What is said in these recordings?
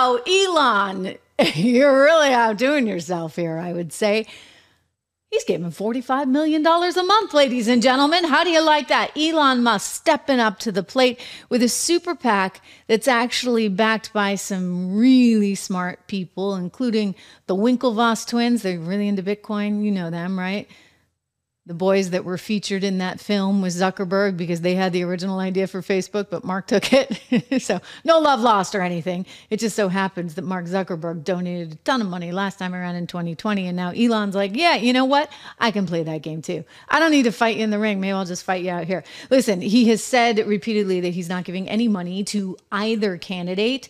Wow, Elon, you're really outdoing yourself here, I would say. He's giving $45 million a month, ladies and gentlemen. How do you like that? Elon Musk stepping up to the plate with a super PAC that's actually backed by some really smart people, including the Winklevoss twins. They're really into Bitcoin. You know them, right? The boys that were featured in that film with Zuckerberg because they had the original idea for Facebook, but Mark took it. So no love lost or anything. It just so happens that Mark Zuckerberg donated a ton of money last time around in 2020. And now Elon's like, yeah, you know what? I can play that game too. I don't need to fight you in the ring. Maybe I'll just fight you out here. Listen, he has said repeatedly that he's not giving any money to either candidate.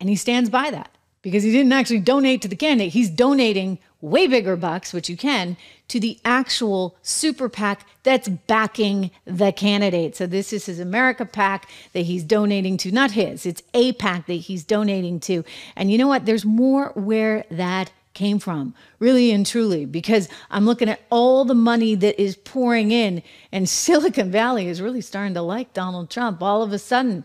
And he stands by that because he didn't actually donate to the candidate. He's donating way bigger bucks, which you can, to the actual super PAC that's backing the candidate. So this is his America PAC that he's donating to, not his, it's a PAC that he's donating to. And you know what? There's more where that came from, really and truly, because I'm looking at all the money that is pouring in, and Silicon Valley is really starting to like Donald Trump. All of a sudden,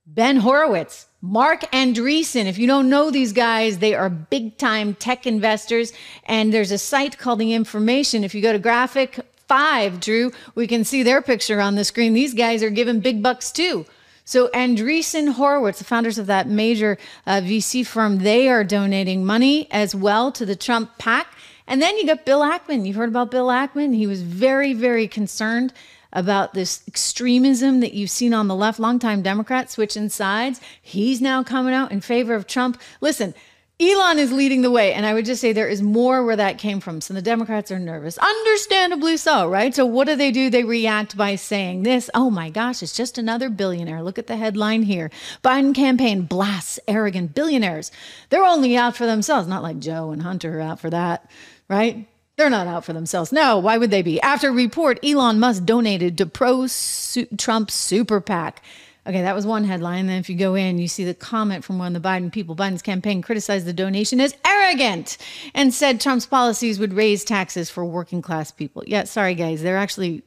Ben Horowitz, Mark Andreessen. If you don't know these guys, they are big time tech investors. And there's a site called The Information. If you go to graphic 5, Drew, we can see their picture on the screen. These guys are giving big bucks too. So Andreessen Horowitz, the founders of that major VC firm, they are donating money as well to the Trump PAC. And then you got Bill Ackman. You've heard about Bill Ackman. He was very, very concerned about this extremism that you've seen on the left, longtime Democrat switching sides. He's now coming out in favor of Trump. Listen, Elon is leading the way. And I would just say there is more where that came from. So the Democrats are nervous, understandably so, right? So what do? They react by saying this. Oh my gosh, it's just another billionaire. Look at the headline here. Biden campaign blasts arrogant billionaires. They're only out for themselves. Not like Joe and Hunter are out for that, right? They're not out for themselves. No, why would they be? After report, Elon Musk donated to pro-Trump super PAC. Okay, that was one headline. Then if you go in, you see the comment from one of the Biden people. Biden's campaign criticized the donation as arrogant and said Trump's policies would raise taxes for working class people. Yeah, sorry, guys. They're actually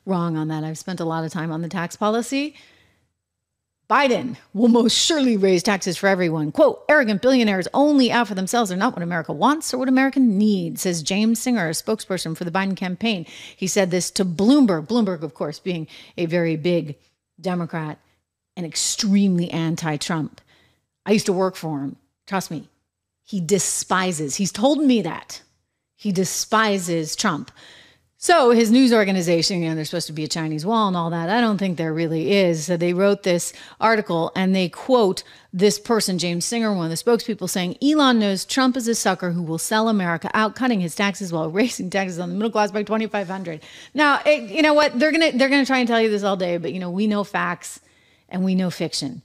wrong on that. I've spent a lot of time on the tax policy. Biden will most surely raise taxes for everyone. Quote, arrogant billionaires only out for themselves are not what America wants or what America needs, says James Singer, a spokesperson for the Biden campaign. He said this to Bloomberg. Bloomberg, of course, being a very big Democrat and extremely anti-Trump. I used to work for him. Trust me, he despises. He's told me that. He despises Trump. So his news organization, there's supposed to be a Chinese wall and all that. I don't think there really is. So they wrote this article and they quote this person, James Singer, one of the spokespeople, saying, Elon knows Trump is a sucker who will sell America out, cutting his taxes while raising taxes on the middle class by $2,500. Now, you know what? They're gonna try and tell you this all day, but we know facts and we know fiction.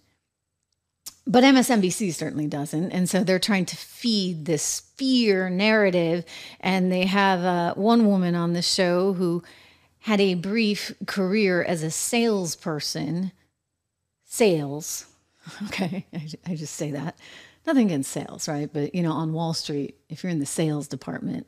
But MSNBC certainly doesn't. And so they're trying to feed this fear narrative. And they have one woman on the show who had a brief career as a salesperson. Sales. Okay, I just say that. Nothing against sales, right? But, on Wall Street, if you're in the sales department,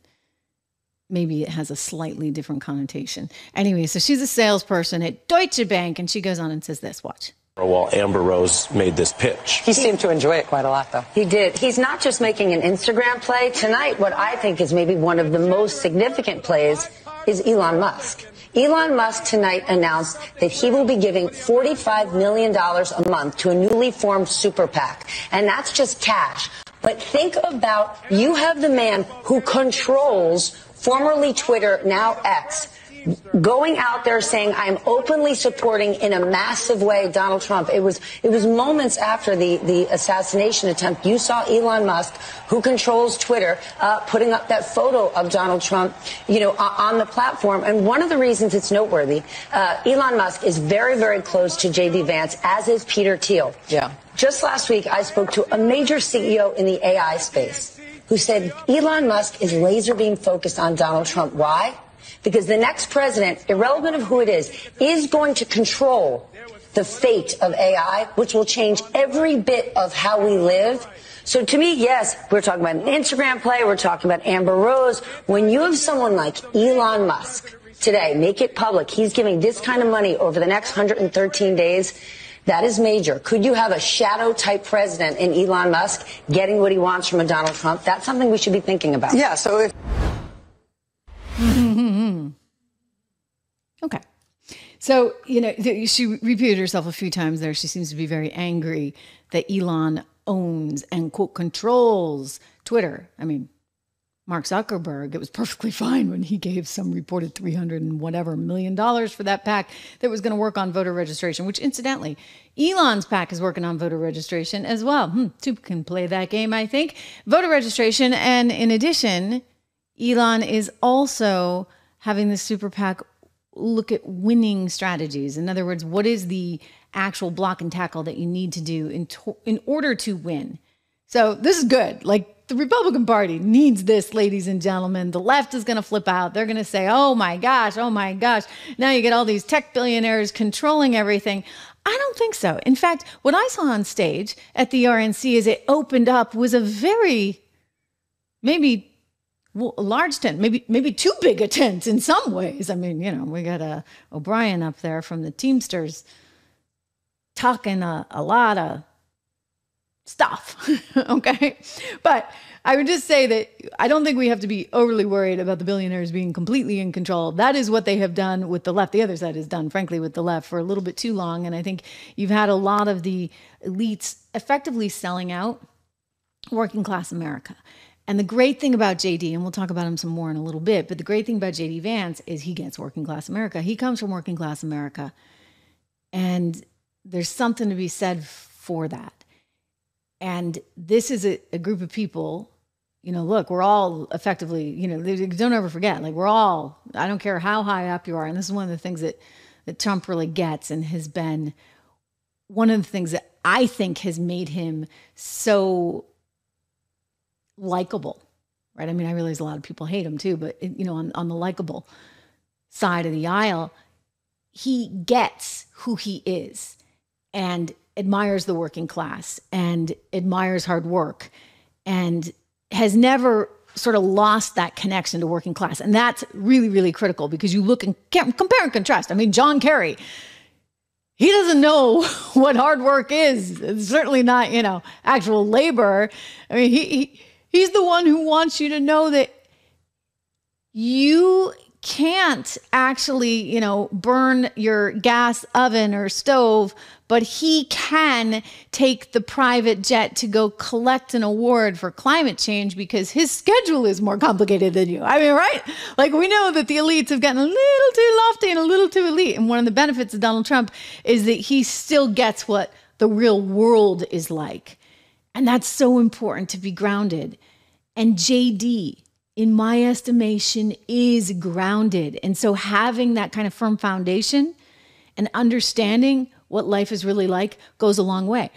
maybe it has a slightly different connotation. Anyway, so she's a salesperson at Deutsche Bank. And she goes on and says this, watch. While Amber Rose made this pitch. He seemed to enjoy it quite a lot, though. He did. He's not just making an Instagram play. Tonight, what I think is maybe one of the most significant plays is Elon Musk. Elon Musk tonight announced that he will be giving $45 million a month to a newly formed super PAC. And that's just cash. But think about, you have the man who controls formerly Twitter, now X, going out there saying, I'm openly supporting in a massive way Donald Trump. It was moments after the assassination attempt. You saw Elon Musk, who controls Twitter, putting up that photo of Donald Trump, on the platform. And one of the reasons it's noteworthy, Elon Musk is very, very close to J.D. Vance, as is Peter Thiel. Yeah. Just last week, I spoke to a major CEO in the AI space who said Elon Musk is laser beam focused on Donald Trump. Why? Because the next president, irrelevant of who it is going to control the fate of AI, which will change every bit of how we live. So to me, yes, we're talking about an Instagram play. We're talking about Amber Rose. When you have someone like Elon Musk today, make it public, he's giving this kind of money over the next 113 days. That is major. Could you have a shadow type president in Elon Musk getting what he wants from a Donald Trump? That's something we should be thinking about. Yeah, so if... Okay. So, she repeated herself a few times there. She seems to be very angry that Elon owns and, quote, controls Twitter. I mean, Mark Zuckerberg, it was perfectly fine when he gave some reported $300 and whatever million for that PAC that was going to work on voter registration, which incidentally, Elon's PAC is working on voter registration as well. Two can play that game, I think. Voter registration. And in addition, Elon is also having the super PAC look at winning strategies. In other words, what is the actual block and tackle that you need to do in order to win? So this is good. Like, the Republican Party needs this, ladies and gentlemen. The left is going to flip out. They're going to say, oh my gosh. Now you get all these tech billionaires controlling everything. I don't think so. In fact, what I saw on stage at the RNC as it opened up was a very, maybe a large tent, maybe too big a tent in some ways. I mean, we got O'Brien up there from the Teamsters talking a lot of stuff, okay? But I would just say that I don't think we have to be overly worried about the billionaires being completely in control. That is what they have done with the left. The other side has done, frankly, with the left for a little bit too long. And I think you've had a lot of the elites effectively selling out working class America. And the great thing about JD, and we'll talk about him some more in a little bit, but the great thing about JD Vance is he gets working class America. He comes from working class America. And there's something to be said for that. And this is a group of people, look, we're all effectively, don't ever forget, like, we're all, I don't care how high up you are. And this is one of the things that Trump really gets and has been one of the things that I think has made him so likable, right? I mean, I realize a lot of people hate him too, but on the likable side of the aisle, he gets who he is and admires the working class and admires hard work and has never sort of lost that connection to working class. And that's really, really critical because you look and compare and contrast. I mean, John Kerry, he doesn't know what hard work is. It's certainly not, actual labor. I mean, he's the one who wants you to know that you can't actually, burn your gas oven or stove, but he can take the private jet to go collect an award for climate change because his schedule is more complicated than you. I mean, right? Like, we know that the elites have gotten a little too lofty and a little too elite. And one of the benefits of Donald Trump is that he still gets what the real world is like. And that's so important to be grounded. And JD, in my estimation, is grounded. And so having that kind of firm foundation and understanding what life is really like goes a long way.